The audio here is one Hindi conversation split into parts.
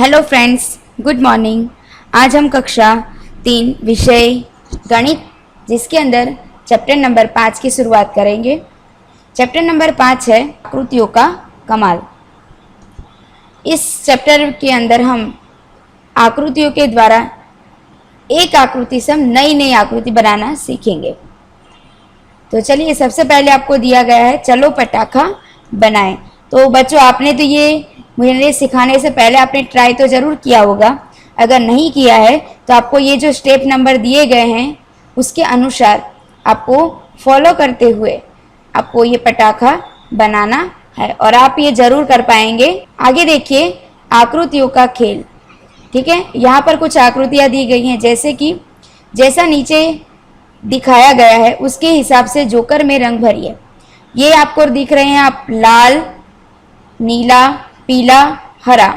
Hello friends, good morning. आज हम कक्षा 3 विषय गणित जिसके अंदर चैप्टर नंबर 5 की शुरुआत करेंगे। चैप्टर नंबर 5 है आकृतियों का कमाल। इस चैप्टर के अंदर हम आकृतियों के द्वारा एक आकृति से हम नई नई आकृति बनाना सीखेंगे। तो चलिए, सबसे पहले आपको दिया गया है चलो पटाखा बनाएं। तो बच्चों, आपने तो ये मुझे सिखाने से पहले आपने ट्राई तो ज़रूर किया होगा। अगर नहीं किया है तो आपको ये जो स्टेप नंबर दिए गए हैं उसके अनुसार आपको फॉलो करते हुए आपको ये पटाखा बनाना है और आप ये ज़रूर कर पाएंगे। आगे देखिए, आकृतियों का खेल। ठीक है, यहाँ पर कुछ आकृतियाँ दी गई हैं, जैसे कि जैसा नीचे दिखाया गया है उसके हिसाब से जोकर में रंग भरिए। ये आपको दिख रहे हैं, आप लाल, नीला, पीला, हरा,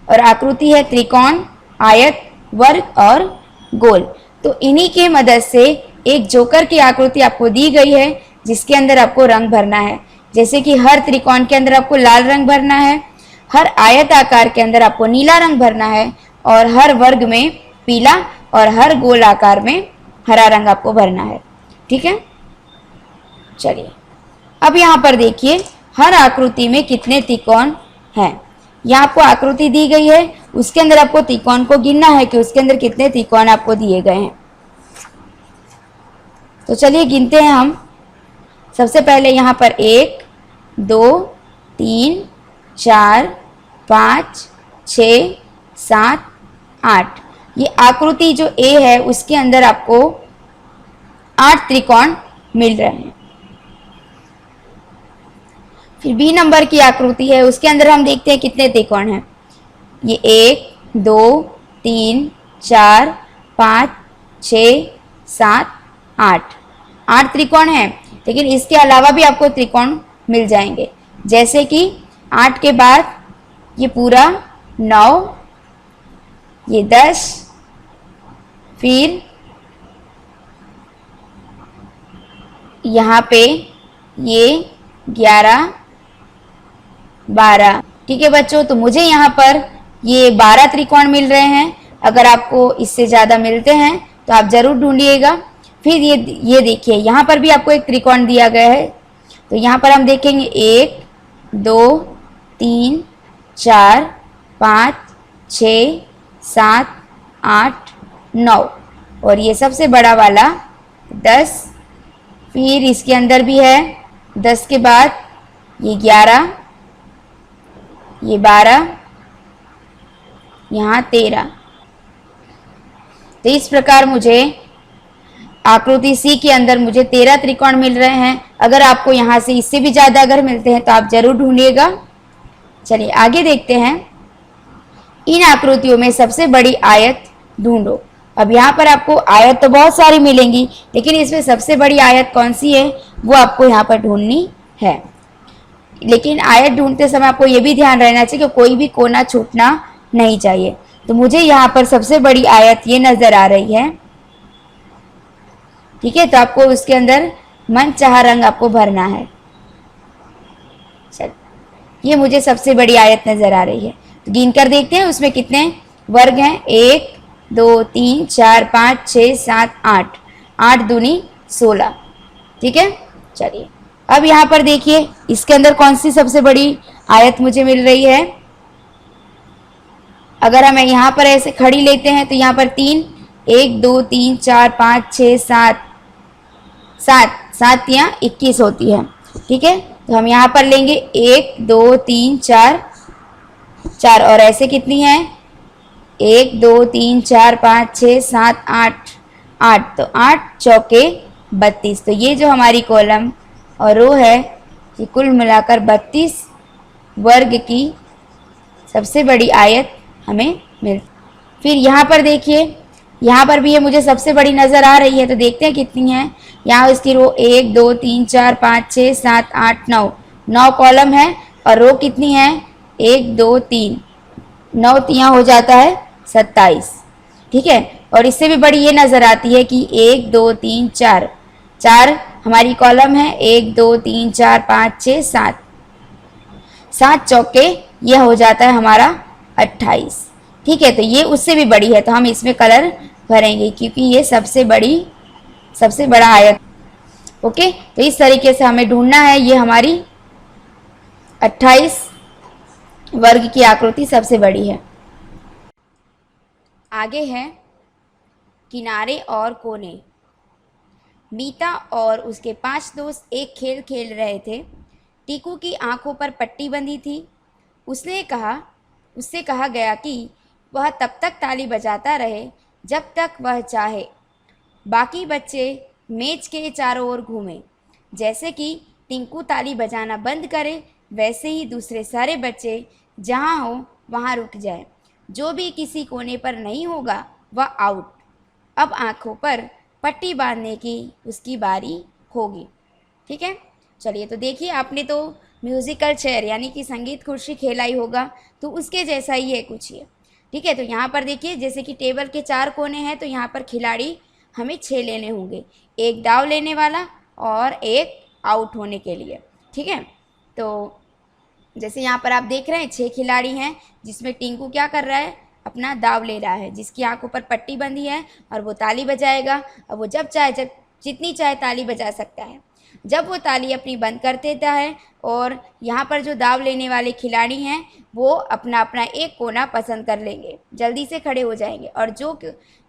और आकृति है त्रिकोण, आयत, वर्ग और गोल। तो इन्हीं के मदद से एक जोकर की आकृति आपको दी गई है जिसके अंदर आपको रंग भरना है। जैसे कि हर त्रिकोण के अंदर आपको लाल रंग भरना है, हर आयत आकार के अंदर आपको नीला रंग भरना है, और हर वर्ग में पीला, और हर गोल आकार में हरा रंग आपको भरना है। ठीक है, चलिए अब यहाँ पर देखिए हर आकृति में कितने त्रिकोण हैं। यहाँ आपको आकृति दी गई है, उसके अंदर आपको त्रिकोण को गिनना है कि उसके अंदर कितने त्रिकोण आपको दिए गए हैं। तो चलिए गिनते हैं हम। सबसे पहले यहाँ पर 1, 2, 3, 4, 5, 6, 7, 8। ये आकृति जो ए है उसके अंदर आपको 8 त्रिकोण मिल रहे हैं। फिर बी नंबर की आकृति है, उसके अंदर हम देखते हैं कितने त्रिकोण हैं। ये 1, 2, 3, 4, 5, 6, 7, 8 त्रिकोण हैं। लेकिन इसके अलावा भी आपको त्रिकोण मिल जाएंगे, जैसे कि 8 के बाद ये पूरा 9, ये 10, फिर यहाँ पे ये 11, 12। ठीक है बच्चों, तो मुझे यहाँ पर ये 12 त्रिकोण मिल रहे हैं। अगर आपको इससे ज़्यादा मिलते हैं तो आप ज़रूर ढूंढिएगा। फिर ये देखिए, यहाँ पर भी आपको एक त्रिकोण दिया गया है। तो यहाँ पर हम देखेंगे 1, 2, 3, 4, 5, 6, 7, 8, 9, और ये सबसे बड़ा वाला 10। फिर इसके अंदर भी है 10 के बाद ये 11, ये 12, यहाँ 13। तो इस प्रकार मुझे आकृति सी के अंदर मुझे 13 त्रिकोण मिल रहे हैं। अगर आपको यहाँ से इससे भी ज़्यादा अगर मिलते हैं तो आप ज़रूर ढूंढिएगा। चलिए आगे देखते हैं। इन आकृतियों में सबसे बड़ी आयत ढूंढो। अब यहाँ पर आपको आयत तो बहुत सारी मिलेंगी, लेकिन इसमें सबसे बड़ी आयत कौन सी है वो आपको यहाँ पर ढूंढनी है। लेकिन आयत ढूंढते समय आपको ये भी ध्यान रहना चाहिए कि कोई भी कोना छूटना नहीं चाहिए। तो मुझे यहाँ पर सबसे बड़ी आयत ये नज़र आ रही है। ठीक है, तो आपको उसके अंदर मनचाहा रंग आपको भरना है। चल, ये मुझे सबसे बड़ी आयत नज़र आ रही है। तो गिन कर देखते हैं उसमें कितने वर्ग हैं। 1, 2, 3, 4, 5, 6, 7, 8। 8 दूनी 16। ठीक है, चलिए अब यहाँ पर देखिए इसके अंदर कौन सी सबसे बड़ी आयत मुझे मिल रही है। अगर हम यहाँ पर ऐसे खड़ी लेते हैं तो यहाँ पर 3, 1, 2, 3, 4, 5, 6, 7, 7 यहाँ 21 होती है। ठीक है, तो हम यहाँ पर लेंगे 1, 2, 3, 4, और ऐसे कितनी है 1, 2, 3, 4, 5, 6, 7, 8। तो 8 चौके 32। तो ये जो हमारी कॉलम और रो है ये कुल मिलाकर 32 वर्ग की सबसे बड़ी आयत हमें मिल। फिर यहाँ पर देखिए, यहाँ पर भी ये मुझे सबसे बड़ी नज़र आ रही है। तो देखते हैं कितनी है। यहाँ इसकी रो 1, 2, 3, 4, 5, 6, 7, 8, 9 कॉलम है, और रो कितनी है 1, 2, 3, 9 तियाँ हो जाता है 27। ठीक है, और इससे भी बड़ी ये नज़र आती है कि 1, 2, 3, 4 हमारी कॉलम है। 1, 2, 3, 4, 5, 6, 7 चौके यह हो जाता है हमारा 28। ठीक है, तो ये उससे भी बड़ी है, तो हम इसमें कलर भरेंगे क्योंकि ये सबसे बड़ा आयत। ओके, तो इस तरीके से हमें ढूंढना है, ये हमारी 28 वर्ग की आकृति सबसे बड़ी है। आगे है किनारे और कोने। मीता और उसके 5 दोस्त एक खेल खेल रहे थे। टीकू की आंखों पर पट्टी बंधी थी। उससे कहा गया कि वह तब तक ताली बजाता रहे जब तक वह चाहे। बाकी बच्चे मेज के चारों ओर घूमे। जैसे कि टिंकू ताली बजाना बंद करे, वैसे ही दूसरे सारे बच्चे जहाँ हो वहाँ रुक जाए। जो भी किसी कोने पर नहीं होगा वह आउट। अब आंखों पर पट्टी बांधने की उसकी बारी होगी। ठीक है, चलिए, तो देखिए, आपने तो म्यूज़िकल चेयर यानी कि संगीत कुर्सी खेला ही होगा, तो उसके जैसा ही है कुछ ये। ठीक है, तो यहाँ पर देखिए, जैसे कि टेबल के 4 कोने हैं, तो यहाँ पर खिलाड़ी हमें 6 लेने होंगे, एक दाव लेने वाला और एक आउट होने के लिए। ठीक है, तो जैसे यहाँ पर आप देख रहे हैं 6 खिलाड़ी हैं, जिसमें टिंकू क्या कर रहा है, अपना दाव ले रहा है, जिसकी आंखों पर पट्टी बंधी है और वो ताली बजाएगा। अब वो जब जितनी चाहे ताली बजा सकता है। जब वो ताली अपनी बंद कर देता है और यहाँ पर जो दाव लेने वाले खिलाड़ी हैं वो अपना अपना एक कोना पसंद कर लेंगे, जल्दी से खड़े हो जाएंगे, और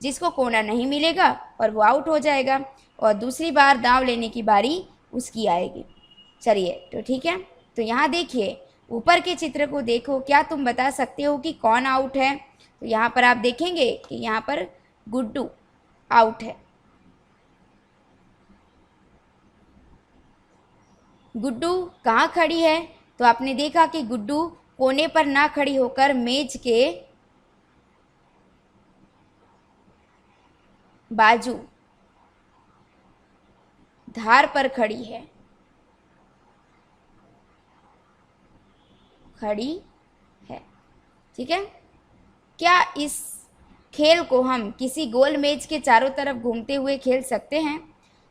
जिसको कोना नहीं मिलेगा और वो आउट हो जाएगा और दूसरी बार दाव लेने की बारी उसकी आएगी। चलिए, तो ठीक है, तो यहाँ देखिए, ऊपर के चित्र को देखो, क्या तुम बता सकते हो कि कौन आउट है? तो यहाँ पर आप देखेंगे कि यहाँ पर गुड्डू आउट है। गुड्डू कहाँ खड़ी है? तो आपने देखा कि गुड्डू कोने पर ना खड़ी होकर मेज के बाजू धार पर खड़ी है। ठीक है, क्या इस खेल को हम किसी गोल मेज के चारों तरफ घूमते हुए खेल सकते हैं?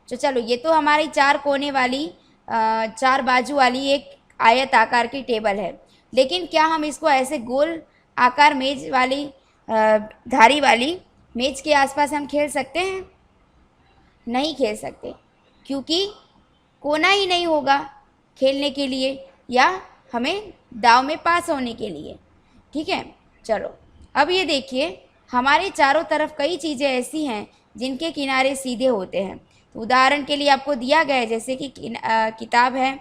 तो चलो, ये तो हमारी 4 कोने वाली 4 बाजू वाली एक आयत आकार की टेबल है, लेकिन क्या हम इसको ऐसे गोल आकार मेज वाली धारी वाली मेज के आसपास हम खेल सकते हैं? नहीं खेल सकते, क्योंकि कोना ही नहीं होगा खेलने के लिए या हमें दाव में पास होने के लिए। ठीक है, चलो, अब ये देखिए, हमारे चारों तरफ कई चीज़ें ऐसी हैं जिनके किनारे सीधे होते हैं। तो उदाहरण के लिए आपको दिया गया है, जैसे कि किताब है,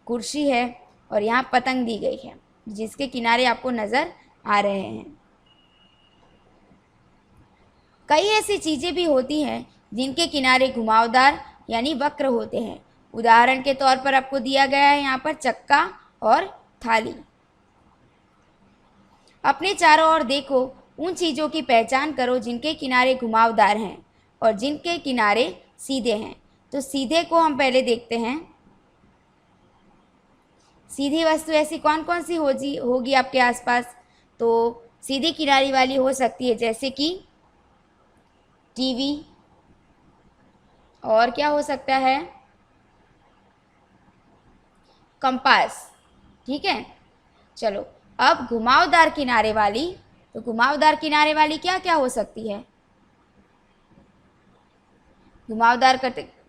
कुर्सी है और यहाँ पतंग दी गई है, जिसके किनारे आपको नज़र आ रहे हैं। कई ऐसी चीज़ें भी होती हैं जिनके किनारे घुमावदार यानी वक्र होते हैं। उदाहरण के तौर पर आपको दिया गया है यहाँ पर चक्का और थाली। अपने चारों ओर देखो, उन चीज़ों की पहचान करो जिनके किनारे घुमावदार हैं और जिनके किनारे सीधे हैं। तो सीधे को हम पहले देखते हैं। सीधी वस्तु ऐसी कौन कौन सी होगी आपके आसपास? तो सीधी किनारी वाली हो सकती है जैसे कि टीवी, और क्या हो सकता है, कंपास। ठीक है, चलो, अब घुमावदार किनारे वाली, तो घुमावदार किनारे वाली क्या क्या हो सकती है? घुमावदार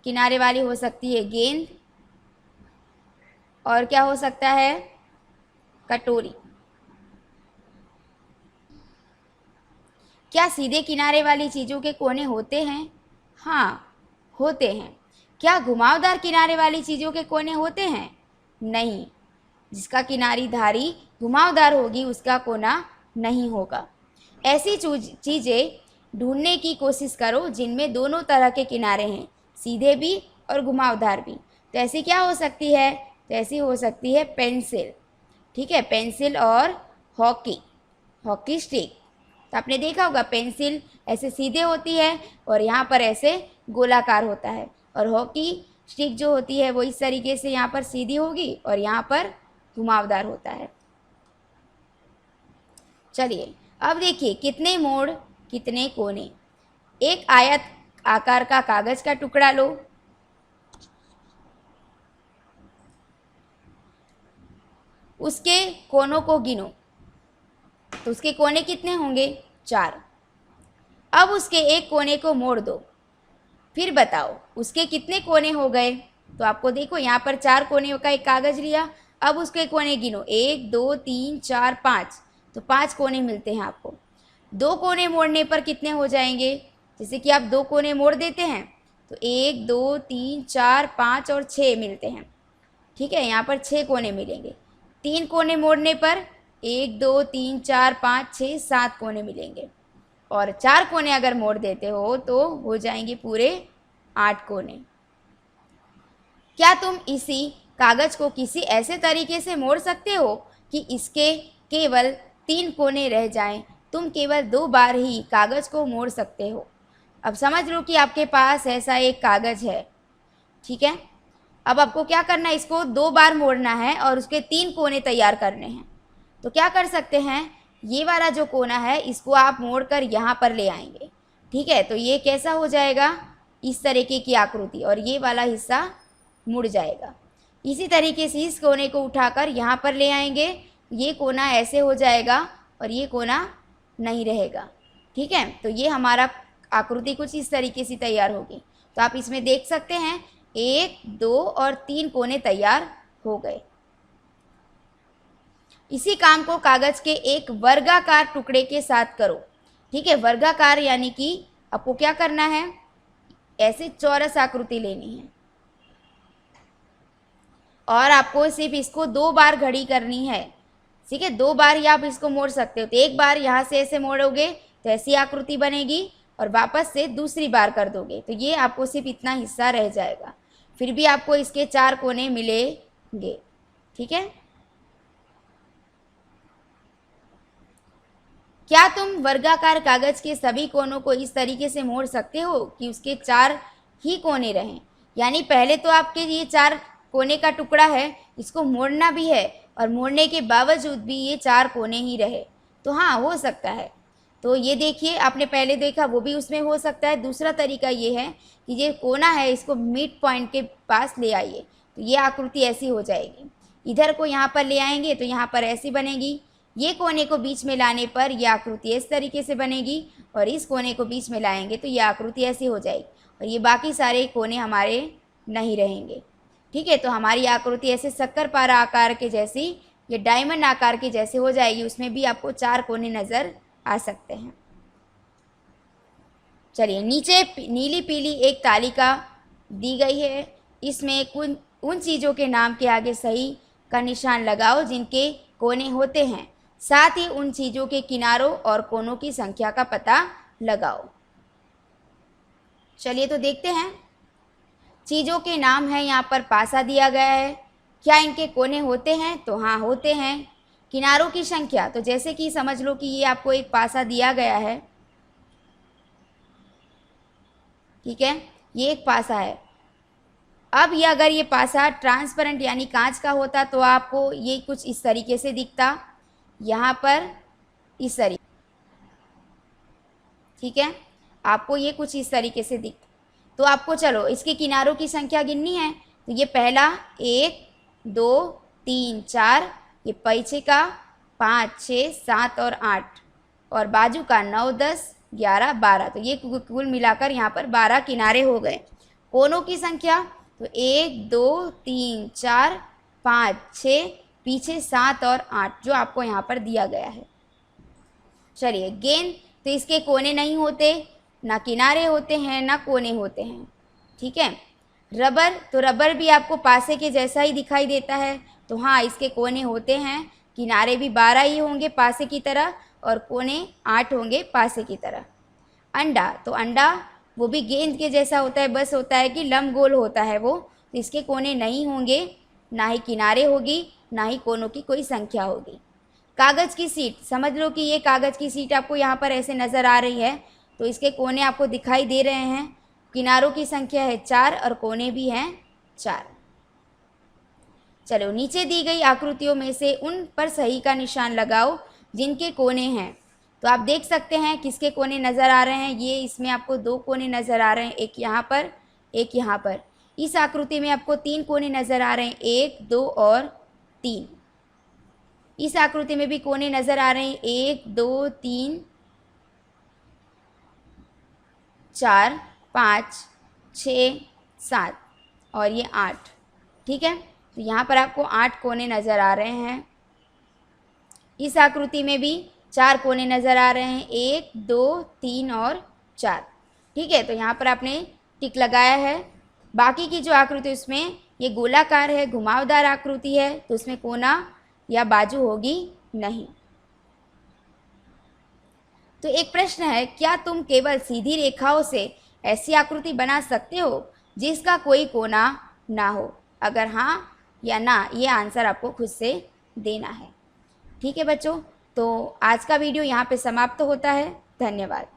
किनारे वाली हो सकती है गेंद, और क्या हो सकता है, कटोरी। क्या सीधे किनारे वाली चीज़ों के कोने होते हैं? हाँ, होते हैं। क्या घुमावदार किनारे वाली चीज़ों के कोने होते हैं? नहीं, जिसका किनारी धारी घुमावदार होगी उसका कोना नहीं होगा। ऐसी चीज़ें ढूंढने की कोशिश करो जिनमें दोनों तरह के किनारे हैं, सीधे भी और घुमावदार भी। तो ऐसी क्या हो सकती है? तो ऐसी हो सकती है पेंसिल। ठीक है, पेंसिल और हॉकी स्टिक। तो आपने देखा होगा, पेंसिल ऐसे सीधे होती है और यहाँ पर ऐसे गोलाकार होता है, और हॉकी स्टिक जो होती है वो इस तरीके से यहाँ पर सीधी होगी और यहाँ पर घुमावदार होता है। चलिए, अब देखिए, कितने मोड़ कितने कोने। एक आयत आकार का कागज का टुकड़ा लो, उसके कोनों को गिनो। तो उसके कोने कितने होंगे? 4। अब उसके एक कोने को मोड़ दो, फिर बताओ उसके कितने कोने हो गए? तो आपको देखो यहाँ पर 4 कोने का एक कागज़ लिया, अब उसके कोने गिनो, 1 2 3 4 5, तो 5 कोने मिलते हैं आपको। 2 कोने मोड़ने पर कितने हो जाएंगे? जैसे कि आप 2 कोने मोड़ देते हैं तो 1 2 3 4 5 और 6 मिलते हैं। ठीक है, यहाँ पर 6 कोने मिलेंगे। 3 कोने मोड़ने पर 1 2 3 4 5 6 7 कोने मिलेंगे, और 4 कोने अगर मोड़ देते हो तो हो जाएंगे पूरे 8 कोने। क्या तुम इसी कागज को किसी ऐसे तरीके से मोड़ सकते हो कि इसके केवल 3 कोने रह जाएं? तुम केवल 2 बार ही कागज को मोड़ सकते हो। अब समझ लो कि आपके पास ऐसा एक कागज है, ठीक है। अब आपको क्या करना है, इसको 2 बार मोड़ना है और उसके 3 कोने तैयार करने हैं। तो क्या कर सकते हैं, ये वाला जो कोना है इसको आप मोड़कर यहाँ पर ले आएंगे। ठीक है, तो ये कैसा हो जाएगा, इस तरीके की आकृति, और ये वाला हिस्सा मुड़ जाएगा। इसी तरीके से इस कोने को उठाकर यहाँ पर ले आएंगे, ये कोना ऐसे हो जाएगा और ये कोना नहीं रहेगा। ठीक है, तो ये हमारा आकृति कुछ इस तरीके से तैयार होगी। तो आप इसमें देख सकते हैं 1 2 और 3 कोने तैयार हो गए। इसी काम को कागज के एक वर्गाकार टुकड़े के साथ करो। ठीक है, वर्गाकार यानी कि आपको क्या करना है, ऐसे चौरस आकृति लेनी है और आपको सिर्फ इसको 2 बार घड़ी करनी है। ठीक है, 2 बार ही आप इसको मोड़ सकते हो। तो एक बार यहाँ से ऐसे मोड़ोगे तो ऐसी आकृति बनेगी, और वापस से दूसरी बार कर दोगे तो ये आपको सिर्फ इतना हिस्सा रह जाएगा। फिर भी आपको इसके 4 कोने मिलेंगे। ठीक है, क्या तुम वर्गाकार कागज के सभी कोनों को इस तरीके से मोड़ सकते हो कि उसके 4 ही कोने रहें? यानी पहले तो आपके ये 4 कोने का टुकड़ा है, इसको मोड़ना भी है और मोड़ने के बावजूद भी ये 4 कोने ही रहे। तो हाँ, हो सकता है। तो ये देखिए, आपने पहले देखा वो भी उसमें हो सकता है। दूसरा तरीका ये है कि ये कोना है इसको मिड पॉइंट के पास ले आइए, तो ये आकृति ऐसी हो जाएगी। इधर को यहाँ पर ले आएंगे तो यहाँ पर ऐसी बनेगी। ये कोने को बीच में लाने पर यह आकृति इस तरीके से बनेगी, और इस कोने को बीच में लाएंगे तो यह आकृति ऐसी हो जाएगी, और ये बाकी सारे कोने हमारे नहीं रहेंगे। ठीक है, तो हमारी आकृति ऐसे शक्करपारा आकार के जैसी, ये डायमंड आकार की जैसे हो जाएगी। उसमें भी आपको 4 कोने नज़र आ सकते हैं। चलिए, नीचे नीली पीली एक तालिका दी गई है, इसमें उन चीज़ों के नाम के आगे सही का निशान लगाओ जिनके कोने होते हैं, साथ ही उन चीज़ों के किनारों और कोनों की संख्या का पता लगाओ। चलिए तो देखते हैं। चीज़ों के नाम है, यहाँ पर पासा दिया गया है। क्या इनके कोने होते हैं? तो हाँ, होते हैं। किनारों की संख्या, तो जैसे कि समझ लो कि ये आपको एक पासा दिया गया है। ठीक है, ये एक पासा है। अब ये अगर ये पासा ट्रांसपेरेंट यानी कांच का होता तो आपको ये कुछ इस तरीके से दिखता, यहाँ पर इस तरीके। ठीक है, आपको ये कुछ इस तरीके से दिखता। तो आपको चलो इसके किनारों की संख्या गिननी है। तो ये पहला 1 2 3 4, ये पीछे का 5 6 7 और 8, और बाजू का 9 10 11 12। तो ये कुल मिलाकर यहाँ पर 12 किनारे हो गए। कोनों की संख्या, तो 1 2 3 4 5 6, पीछे 7 और 8 जो आपको यहाँ पर दिया गया है। चलिए, गेंद, तो इसके कोने नहीं होते, ना किनारे होते हैं ना कोने होते हैं। ठीक है, रबर, तो रबर भी आपको पासे के जैसा ही दिखाई देता है। तो हाँ, इसके कोने होते हैं, किनारे भी 12 ही होंगे पासे की तरह, और कोने 8 होंगे पासे की तरह। अंडा, तो अंडा वो भी गेंद के जैसा होता है, बस होता है कि लंबगोल होता है वो। तो इसके कोने नहीं होंगे, ना ही किनारे होगी, ना ही कोनों की कोई संख्या होगी। कागज़ की सीट, समझ लो कि ये कागज़ की सीट आपको यहाँ पर ऐसे नज़र आ रही है, तो इसके कोने आपको दिखाई दे रहे हैं। किनारों की संख्या है 4 और कोने भी हैं 4। चलो, नीचे दी गई आकृतियों में से उन पर सही का निशान लगाओ जिनके कोने हैं। तो आप देख सकते हैं किसके कोने नज़र आ रहे हैं। ये इसमें आपको 2 कोने नज़र आ रहे हैं, एक यहाँ पर एक यहाँ पर। इस आकृति में आपको 3 कोने नज़र आ रहे हैं, 1 2 और 3। इस आकृति में भी कोने नज़र आ रहे हैं, 1 2 3 4 5 6 7 और ये 8। ठीक है, तो यहाँ पर आपको 8 कोने नज़र आ रहे हैं। इस आकृति में भी 4 कोने नज़र आ रहे हैं, 1 2 3 और 4। ठीक है, तो यहाँ पर आपने टिक लगाया है। बाकी की जो आकृति उसमें ये गोलाकार है, घुमावदार आकृति है, तो उसमें कोना या बाजू होगी नहीं। तो एक प्रश्न है, क्या तुम केवल सीधी रेखाओं से ऐसी आकृति बना सकते हो जिसका कोई कोना ना हो? अगर हाँ या ना, ये आंसर आपको खुद से देना है। ठीक है बच्चों, तो आज का वीडियो यहाँ पे समाप्त होता है। धन्यवाद।